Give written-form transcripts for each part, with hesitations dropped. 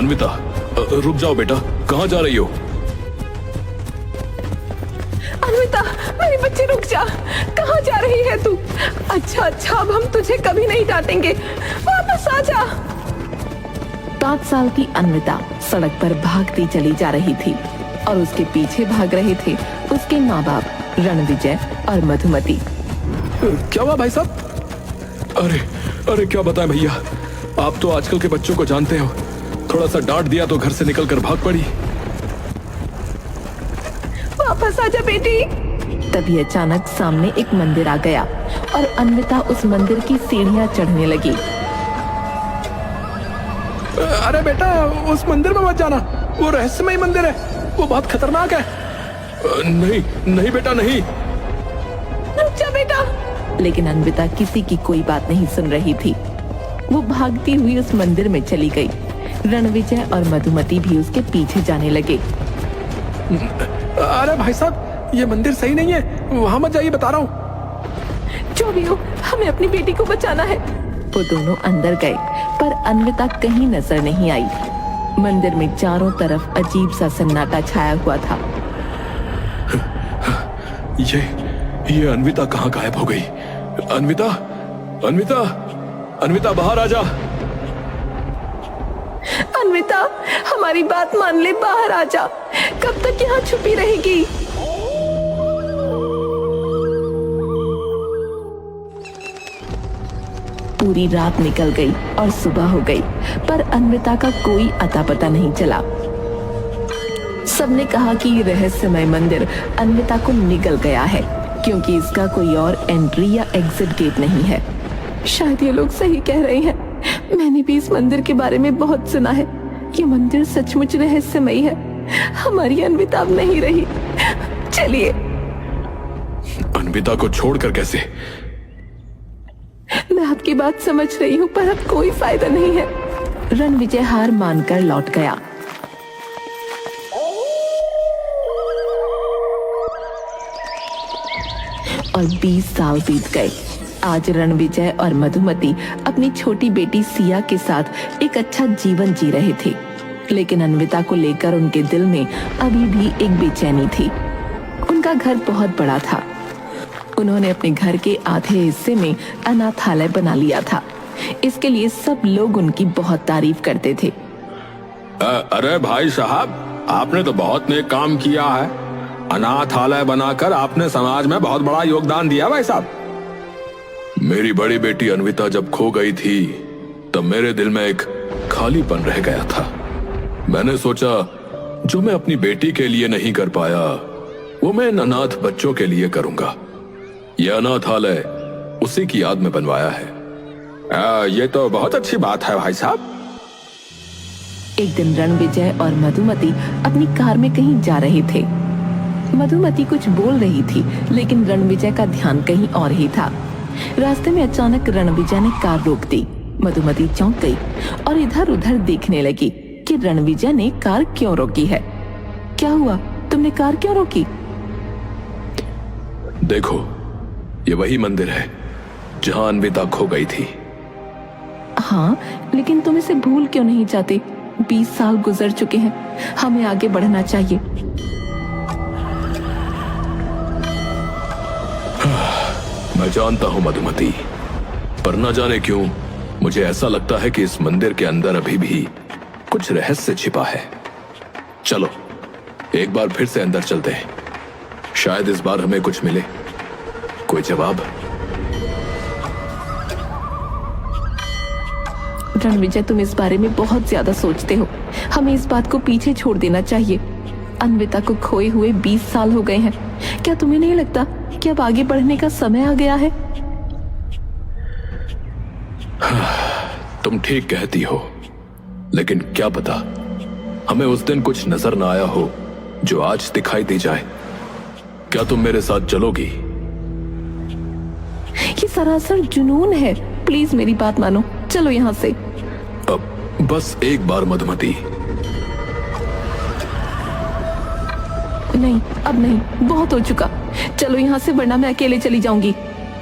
अन्विता, रुक जाओ बेटा, कहाँ जा रही हो? अन्विता, मेरी बच्ची रुक जा। कहाँ जा रही है तू? अच्छा अच्छा, अब हम तुझे कभी नहीं डांटेंगे, वापस आ जा। 5 साल की अन्विता सड़क पर भागती चली जा रही थी और उसके पीछे भाग रहे थे उसके माँ बाप रणविजय और मधुमती। क्या हुआ भाई साहब? अरे अरे क्या बताएं भैया, आप तो आजकल के बच्चों को जानते हो, थोड़ा सा डांट दिया तो घर से निकलकर भाग पड़ी। वापस आ जा बेटी। तभी अचानक सामने एक मंदिर आ गया और अन्विता उस मंदिर की सीढ़ियां चढ़ने लगी। अरे बेटा, उस मंदिर में मत जाना, वो रहस्यमय मंदिर है, वो बहुत खतरनाक है। नहीं नहीं बेटा, नहीं। रुक जा बेटा। लेकिन अन्विता किसी की कोई बात नहीं सुन रही थी। वो भागती हुई उस मंदिर में चली गई। रणविजय और मधुमती भी उसके पीछे जाने लगे। अरे भाई साहब, ये मंदिर सही नहीं है, वहां मत जाइए, बता रहा हूँ। जो भी हो, हमें अपनी बेटी को बचाना है। वो दोनों अंदर गए पर अन्विता कहीं नजर नहीं आई। मंदिर में चारों तरफ अजीब सा सन्नाटा छाया हुआ था। ये अन्विता कहाँ गायब हो गई? अन्विता, अन्विता, अन्विता बाहर आ जा। अन्विता, हमारी बात मान ले, बाहर आ जा। कब तक यहाँ छुपी रहेगी? पूरी रात निकल गई और सुबह हो गई पर अन्विता का कोई अता पता नहीं चला। सबने कहा कि ये रहस्यमय मंदिर अन्विता को निगल गया है क्योंकि इसका कोई और एंट्री या एग्जिट गेट नहीं है। शायद ये लोग सही कह रहे हैं, मैंने भी इस मंदिर के बारे में बहुत सुना है। ये मंदिर सचमुच रहस्यमयी है। हमारी अन्विता अब नहीं रही। चलिए। अन्विता को छोड़कर कैसे? मैं आपकी बात समझ रही हूँ पर अब कोई फायदा नहीं है। रणविजय हार मानकर लौट गया। और 20 साल बीत गए। आज रणविजय और मधुमती अपनी छोटी बेटी सिया के साथ एक अच्छा जीवन जी रहे थे, लेकिन अन्विता को लेकर उनके दिल में अभी भी एक बेचैनी थी। उनका घर बहुत बड़ा था। उन्होंने अपने घर के आधे हिस्से में अनाथालय बना लिया था। इसके लिए सब लोग उनकी बहुत तारीफ करते थे। अरे भाई साहब, आपने तो बहुत नेक काम किया है। अनाथालय बनाकर आपने समाज में बहुत बड़ा योगदान दिया भाई साहब। मेरी बड़ी बेटी अन्विता जब खो गई थी तब मेरे दिल में एक खालीपन रह गया था। मैंने सोचा जो मैं अपनी बेटी के लिए नहीं कर पाया वो मैं इन अनाथ बच्चों के लिए करूंगा। यह अनाथालय उसी की याद में बनवाया है। ये तो बहुत अच्छी बात है भाई साहब। एक दिन रणविजय और मधुमती अपनी कार में कहीं जा रहे थे। मधुमती कुछ बोल रही थी लेकिन रणविजय का ध्यान कहीं और ही था। रास्ते में अचानक रणविजय ने कार रोक दी। मधुमती चौंक गई और इधर उधर देखने लगी कि रणविजय ने कार क्यों रोकी है। क्या हुआ, तुमने कार क्यों रोकी? देखो, ये वही मंदिर है जहां अन्विता खो गई थी। हाँ, लेकिन तुम इसे भूल क्यों नहीं चाहते? 20 साल गुजर चुके हैं, हमें आगे बढ़ना चाहिए। मैं जानता हूं मधुमती, पर न जाने क्यों मुझे ऐसा लगता है कि इस मंदिर के अंदर अभी भी कुछ रहस्य छिपा है। चलो एक बार फिर से अंदर चलते हैं, शायद इस बार हमें कुछ मिले, कोई जवाब। रणविजय, तुम इस बारे में बहुत ज्यादा सोचते हो। हमें इस बात को पीछे छोड़ देना चाहिए। अन्विता को खोए हुए 20 साल हो गए हैं। क्या तुम्हें नहीं लगता कि अब आगे बढ़ने का समय आ गया है? तुम ठीक कहती हो, लेकिन क्या पता हमें उस दिन कुछ नजर न आया हो जो आज दिखाई दे जाए। क्या तुम मेरे साथ चलोगी? ये सरासर जुनून है। प्लीज मेरी बात मानो, चलो यहाँ से। अब बस एक बार मधुमती। नहीं, अब नहीं, बहुत हो चुका। चलो यहाँ से, वरना मैं अकेले चली जाऊंगी।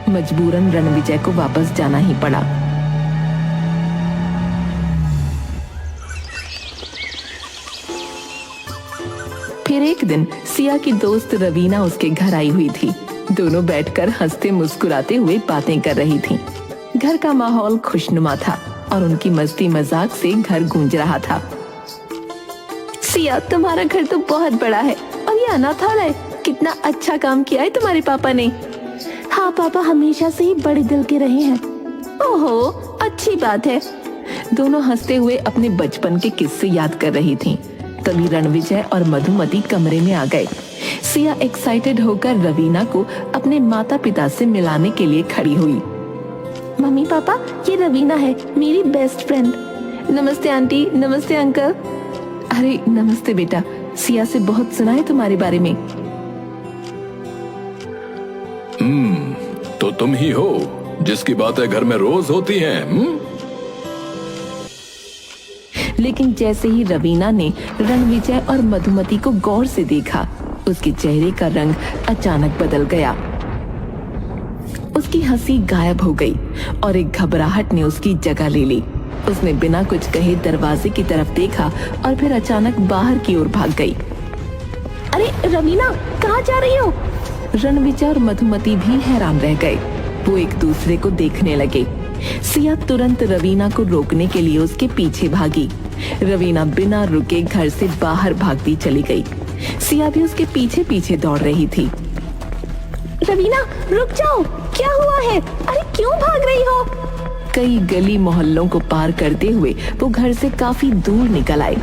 मजबूरन रणविजय को वापस जाना ही पड़ा। फिर एक दिन सिया की दोस्त रवीना उसके घर आई हुई थी। दोनों बैठकर हंसते मुस्कुराते हुए बातें कर रही थीं। घर का माहौल खुशनुमा था और उनकी मस्ती मजाक से घर गूंज रहा था। सिया, तुम्हारा घर तो बहुत बड़ा है और ये अनाथालय, कितना अच्छा काम किया है तुम्हारे पापा ने। हाँ, पापा हमेशा से ही बड़े दिल के रहे हैं। ओहो, अच्छी बात है। दोनों हंसते हुए अपने बचपन के किस्से याद कर रही थीं। तभी रणविजय और मधुमती कमरे में आ गए। सिया एक्साइटेड होकर रवीना को अपने माता पिता से मिलाने के लिए खड़ी हुई। मम्मी पापा, ये रवीना है, मेरी बेस्ट फ्रेंड। नमस्ते आंटी, नमस्ते अंकल। अरे नमस्ते बेटा, सिया से बहुत सुना है तुम्हारे बारे में। तो तुम ही हो जिसकी बातें घर में रोज होती हैं। लेकिन जैसे ही रवीना ने रणविजय और मधुमती को गौर से देखा, उसके चेहरे का रंग अचानक बदल गया। उसकी हंसी गायब हो गई और एक घबराहट ने उसकी जगह ले ली। उसने बिना कुछ कहे दरवाजे की तरफ देखा और फिर अचानक बाहर की ओर भाग गई। अरे रवीना, कहाँ जा रही हो? रणविजय और मधुमती भी हैरान रह गए। वो एक दूसरे को देखने लगे। सिया तुरंत रवीना को रोकने के लिए उसके पीछे भागी। रवीना बिना रुके घर से बाहर भागती चली गई। सिया भी उसके पीछे पीछे दौड़ रही थी। रवीना, रुक जाओ, क्या हुआ है? अरे क्यों भाग रही हो? कई गली मोहल्लों को पार करते हुए वो घर से काफी दूर निकल आए।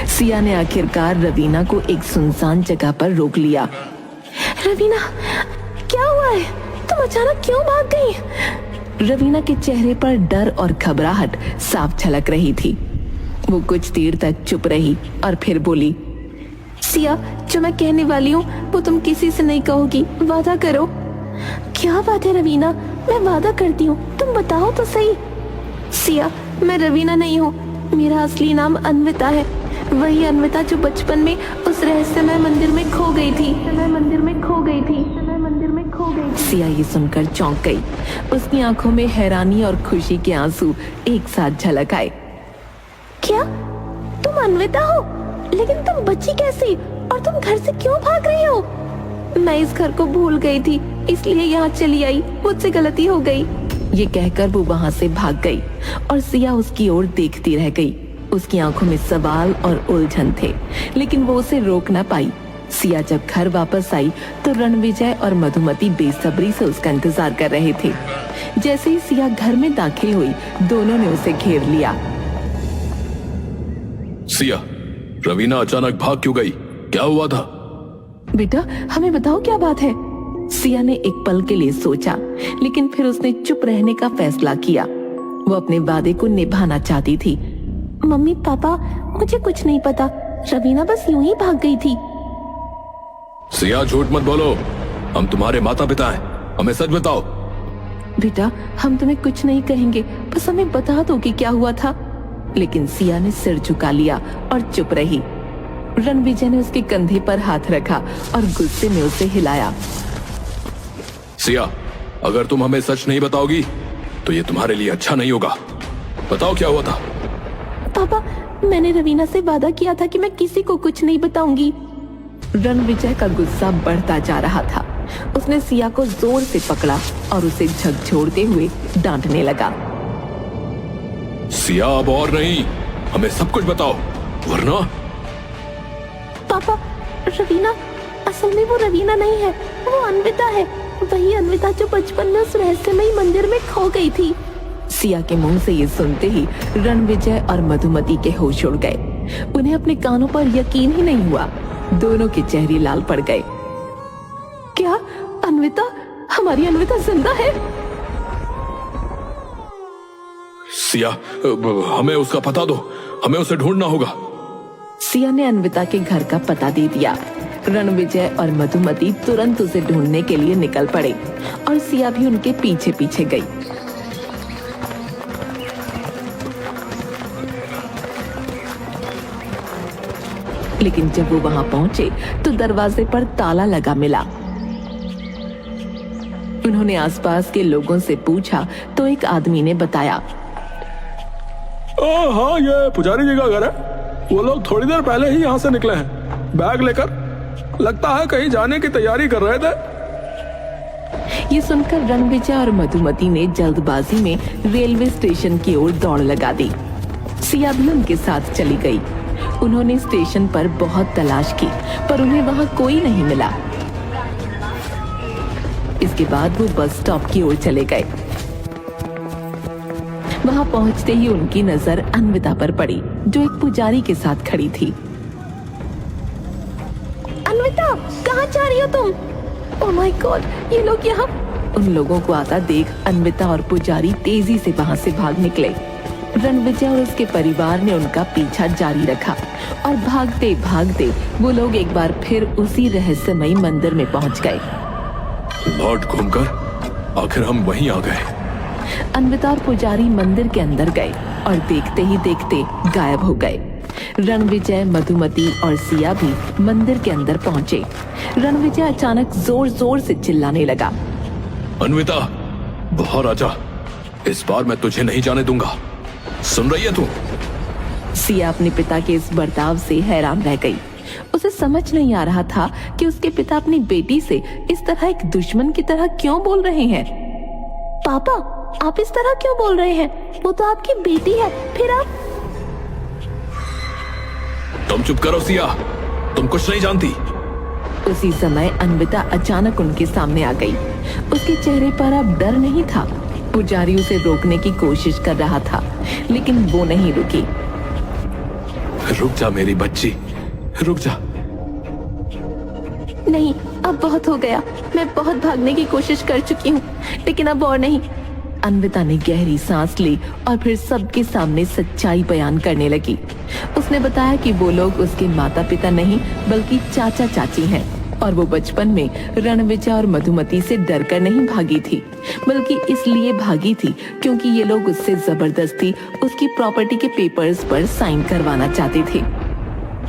सिया ने आखिरकार रवीना को एक सुनसान जगह पर रोक लिया। रवीना, क्या हुआ है? तुम अचानक क्यों भाग गई? रवीना के चेहरे पर डर और घबराहट साफ झलक रही थी। वो कुछ देर तक चुप रही और फिर बोली, सिया, जो मैं कहने वाली हूँ वो तुम किसी से नहीं कहोगी, वादा करो। क्या बात है रवीना, मैं वादा करती हूँ, तुम बताओ तो सही। सिया, मैं रवीना नहीं हूँ, मेरा असली नाम अन्विता है। वही अन्विता जो बचपन में उस रहस्यमय मंदिर में खो गई थी। सिया ये सुनकर चौंक गई। उसकी आंखों में हैरानी और खुशी के आंसू एक साथ झलक आए। क्या तुम अन्विता हो? लेकिन तुम बची कैसे और तुम घर से क्यों भाग रही हो? मैं इस घर को भूल गई थी, इसलिए यहाँ चली आई, मुझसे गलती हो गई। ये कहकर वो वहाँ से भाग गई और सिया उसकी ओर देखती रह गई। उसकी आंखों में सवाल और उलझन थे, लेकिन वो उसे रोक ना पाई। सिया जब घर वापस आई तो रणविजय और मधुमती बेसब्री से उसका इंतजार कर रहे थे। जैसे ही सिया घर में दाखिल हुई, दोनों ने उसे घेर लिया। सिया, रवीना अचानक भाग क्यों गई? क्या हुआ था? बेटा, हमें बताओ क्या बात है। सिया ने एक पल के लिए सोचा, लेकिन फिर उसने चुप रहने का फैसला किया। वो अपने वादे को निभाना चाहती थी। मम्मी पापा, मुझे कुछ नहीं पता, रवीना बस यूं ही भाग गई थी। सिया, झूठ मत बोलो, हम तुम्हारे माता पिता हैं, हमें सच बताओ। बेटा, हम तुम्हें कुछ नहीं कहेंगे, बस हमें बता दो कि क्या हुआ था। लेकिन सिया ने सिर झुका लिया और चुप रही। रणविजय ने उसके कंधे पर हाथ रखा और गुस्से में उसे हिलाया। सिया, अगर तुम हमें सच नहीं बताओगी तो ये तुम्हारे लिए अच्छा नहीं होगा। बताओ क्या हुआ था? पापा, मैंने रवीना से वादा किया था कि मैं किसी को कुछ नहीं बताऊंगी। रणविजय का गुस्सा बढ़ता जा रहा था। उसने सिया को जोर से पकड़ा और उसे झकझोरते हुए डांटने लगा। सिया, अब और नहीं, हमें सब कुछ बताओ, वरना। पापा, रवीना, असल में वो रवीना नहीं है, वो अन्विता है। वही अन्विता जो बचपन में उस रहस्यमयी मंदिर में खो गई थी। सिया के मुंह से ये सुनते ही रणविजय और मधुमती के होश उड़ गए। उन्हें अपने कानों पर यकीन ही नहीं हुआ। दोनों के चेहरे लाल पड़ गए। क्या अन्विता, हमारी अन्विता जिंदा है? सिया, हमें उसका पता दो, हमें उसे ढूंढना होगा। सिया ने अन्विता के घर का पता दे दिया। रणविजय और मधुमती तुरंत उसे ढूंढने के लिए निकल पड़े और सिया भी उनके पीछे पीछे गई। लेकिन जब वो वहां पहुंचे तो दरवाजे पर ताला लगा मिला। उन्होंने आसपास के लोगों से पूछा तो एक आदमी ने बताया, हाँ, ये पुजारी जी का घर है। वो लोग थोड़ी देर पहले ही यहाँ से निकले हैं, बैग लेकर। लगता है कहीं जाने की तैयारी कर रहे थे। ये सुनकर रणविजय और मधुमती ने जल्दबाजी में रेलवे स्टेशन की ओर दौड़ लगा दी। सिया भी उनके साथ चली गई। उन्होंने स्टेशन पर बहुत तलाश की, पर उन्हें वहां कोई नहीं मिला। इसके बाद वो बस स्टॉप की ओर चले गए। वहां पहुंचते ही उनकी नजर अन्विता पर पड़ी, जो एक पुजारी के साथ खड़ी थी। अन्विता, कहाँ जा रही हो तुम? ओह माय गॉड, ये लोग यहाँ। उन लोगों को आता देख अन्विता और पुजारी तेजी से वहां से भाग निकले। रणविजय और उसके परिवार ने उनका पीछा जारी रखा और भागते भागते वो लोग एक बार फिर उसी रहस्यमयी मंदिर में पहुंच गए। लौट घूमकर आखिर हम वहीं आ गए। अन्विता और पुजारी मंदिर के अंदर गए और देखते ही देखते गायब हो गए। रणविजय, मधुमती और सिया भी मंदिर के अंदर पहुंचे। रणविजय अचानक जोर जोर से चिल्लाने लगा, अन्विता, बाहर आजा। इस बार मैं तुझे नहीं जाने दूंगा। सुन रही है तू? सिया अपने पिता के इस बर्ताव से हैरान रह गई। उसे समझ नहीं आ रहा था कि उसके पिता अपनी बेटी से इस तरह एक दुश्मन की तरह क्यों बोल रहे हैं। पापा, आप इस तरह क्यों बोल रहे हैं? वो तो आपकी बेटी है, फिर आप? तुम चुप करो सिया, तुम कुछ नहीं जानती। उसी समय अन्विता अचानक उनके सामने आ गई। उसके चेहरे पर अब डर नहीं था। पुजारी उसे रोकने की कोशिश कर रहा था, लेकिन वो नहीं रुकी। रुक जा मेरी बच्ची, रुक जा। नहीं, अब बहुत हो गया। मैं बहुत भागने की कोशिश कर चुकी हूँ, लेकिन अब और नहीं। अन्विता ने गहरी सांस ली और फिर सबके सामने सच्चाई बयान करने लगी। उसने बताया कि वो लोग उसके माता पिता नहीं बल्कि चाचा चाची हैं और वो बचपन में रणविजय और मधुमती से डरकर नहीं भागी थी, बल्कि इसलिए भागी थी क्योंकि ये लोग उससे जबरदस्ती उसकी प्रॉपर्टी के पेपर्स पर साइन करवाना चाहते थे।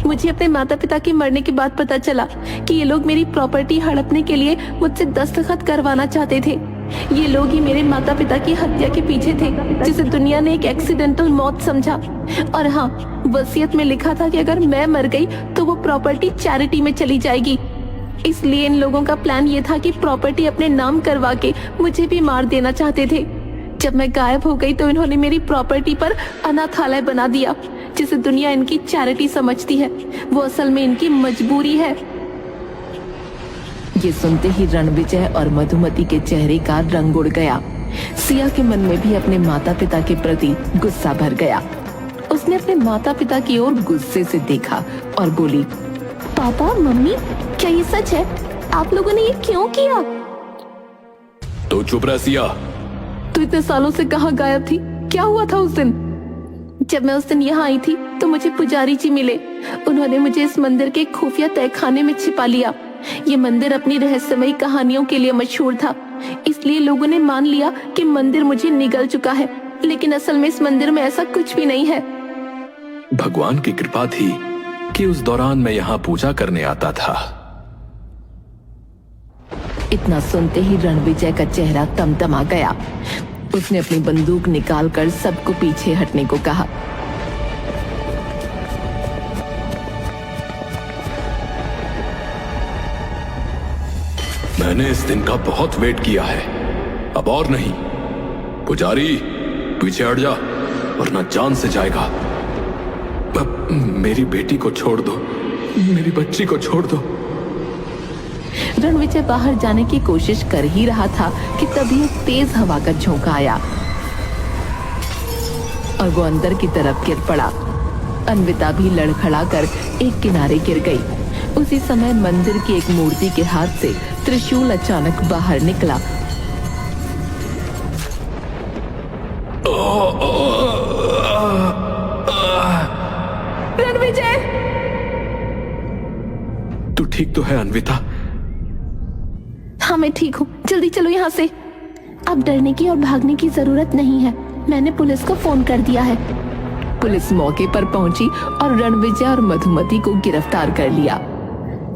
मुझे अपने माता पिता के मरने के बाद पता चला कि ये लोग मेरी प्रॉपर्टी हड़पने के लिए मुझसे दस्तखत करवाना चाहते थे। ये लोग ही मेरे माता पिता की हत्या के पीछे थे, जिसे दुनिया ने एक एक्सीडेंटल मौत समझा। और हाँ, वसीयत में लिखा था कि अगर मैं मर गई तो वो प्रॉपर्टी चैरिटी में चली जाएगी। इसलिए इन लोगों का प्लान ये था कि प्रॉपर्टी अपने नाम करवा के मुझे भी मार देना चाहते थे। जब मैं गायब हो गई तो इन्होंने मेरी प्रॉपर्टी पर अनाथालय बना दिया, जिसे दुनिया इनकी चैरिटी समझती है। वो असल में इनकी मजबूरी है। ये सुनते ही रणविजय और मधुमती के चेहरे का रंग उड़ गया। सिया के मन में भी अपने माता पिता के प्रति गुस्सा भर गया। उसने अपने माता पिता की ओर गुस्से से देखा और बोली, पापा, मम्मी, क्या ये सच है? आप लोगों ने ये क्यों किया? तो चुप रह सिया। तू इतने सालों से कहाँ गायब थी? क्या हुआ था उस दिन? जब मैं उस दिन यहाँ आई थी तो मुझे पुजारी जी मिले। उन्होंने मुझे इस मंदिर के खुफिया तहखाने में छिपा लिया। ये मंदिर अपनी रहस्यमयी कहानियों के लिए मशहूर था, इसलिए लोगों ने मान लिया कि मंदिर मुझे निगल चुका है, लेकिन असल में इस मंदिर में ऐसा कुछ भी नहीं है। भगवान की कृपा थी कि उस दौरान मैं यहाँ पूजा करने आता था। इतना सुनते ही रणविजय का चेहरा तमतमा गया। उसने अपनी बंदूक निकालकर सबको पीछे हटने को कहा। मैंने इस दिन का बहुत वेट किया है, अब और नहीं। पुजारी, पीछे हट जा वरना जान से जाएगा। मेरी बेटी को छोड़ दो, मेरी बच्ची को छोड़ दो। रणविजय बाहर जाने की कोशिश कर ही रहा था कि तभी एक तेज हवा का झोंका आया और वो अंदर की तरफ गिर पड़ा। अन्विता भी लड़खड़ाकर एक किनारे गिर गई। उसी समय मंदिर की एक मूर्ति के हाथ से त्रिशूल अचानक बाहर निकला। रणविजय! तू ठीक तो है अन्विता? हाँ, मैं ठीक हूँ। जल्दी चलो यहाँ से। अब डरने की और भागने की जरूरत नहीं है। मैंने पुलिस को फोन कर दिया है। पुलिस मौके पर पहुंची और रणविजय और मधुमती को गिरफ्तार कर लिया।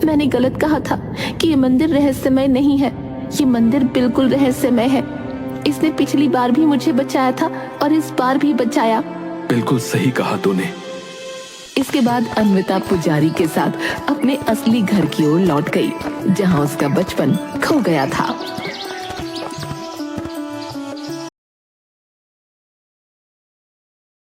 मैंने गलत कहा था कि ये मंदिर रहस्यमय नहीं है। ये मंदिर बिल्कुल रहस्यमय है। इसने पिछली बार भी मुझे बचाया था और इस बार भी बचाया। बिल्कुल सही कहा तूने। इसके बाद अन्विता पुजारी के साथ अपने असली घर की ओर लौट गई, जहां उसका बचपन खो गया था।